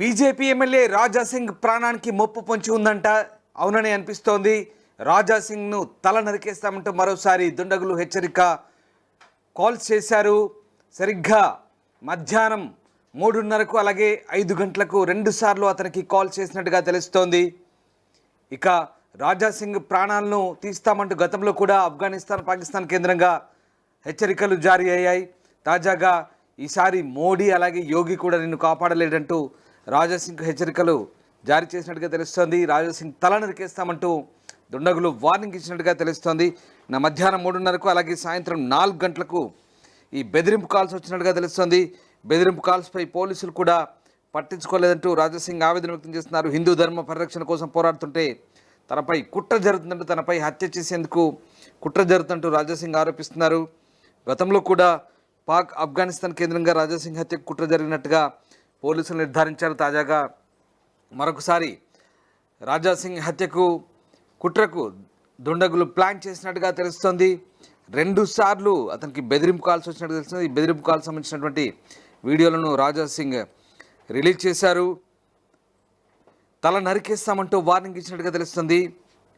BJP MLA Raja Singh ప్రాణానికి ముప్పు పొంచి ఉందంట. అవునని అనిపిస్తోంది. రాజా సింగ్ను తల నరికేస్తామంటూ మరోసారి దుండగులు హెచ్చరిక కాల్స్ చేశారు. సరిగ్గా మధ్యాహ్నం 3:30కు అలాగే 5 గంటలకు 2 సార్లు అతనికి కాల్ చేసినట్టుగా తెలుస్తోంది. ఇక రాజా సింగ్ ప్రాణాలను తీస్తామంటూ గతంలో కూడా ఆఫ్ఘనిస్తాన్, పాకిస్తాన్ కేంద్రంగా హెచ్చరికలు జారీ అయ్యాయి. తాజాగా ఈసారి మోడీ అలాగే యోగి కూడా నిన్ను కాపాడలేడంటూ రాజా సింగ్ హెచ్చరికలు జారీ చేసినట్టుగా తెలుస్తోంది. రాజా సింగ్ తల నరికేస్తామంటూ దుండగులు వార్నింగ్ ఇచ్చినట్టుగా తెలుస్తోంది. మధ్యాహ్నం 3:30కు అలాగే సాయంత్రం 4 గంటలకు ఈ బెదిరింపు కాల్స్ వచ్చినట్టుగా తెలుస్తోంది. బెదిరింపు కాల్స్పై పోలీసులు కూడా పట్టించుకోలేదంటూ రాజా సింగ్ ఆవేదన వ్యక్తం చేస్తున్నారు. హిందూ ధర్మ పరిరక్షణ కోసం పోరాడుతుంటే తనపై కుట్ర జరుగుతుందంటూ, తనపై హత్య చేసేందుకు కుట్ర జరుగుతుంటూ రాజా సింగ్ ఆరోపిస్తున్నారు. గతంలో కూడా పాక్, ఆఫ్ఘనిస్తాన్ కేంద్రంగా రాజా సింగ్ హత్యకు కుట్ర జరిగినట్టుగా పోలీసులు నిర్ధారించారు. తాజాగా మరొకసారి రాజా సింగ్ హత్యకు కుట్రకు దుండగులు ప్లాన్ చేసినట్టుగా తెలుస్తోంది. 2 సార్లు అతనికి బెదిరింపు కాల్స్ వచ్చినట్టు తెలుస్తుంది. ఈ బెదిరింపు కాల్స్ సంబంధించినటువంటి వీడియోలను రాజా సింగ్ రిలీజ్ చేశారు. తల నరికేస్తామంటూ వార్నింగ్ ఇచ్చినట్టుగా తెలుస్తుంది.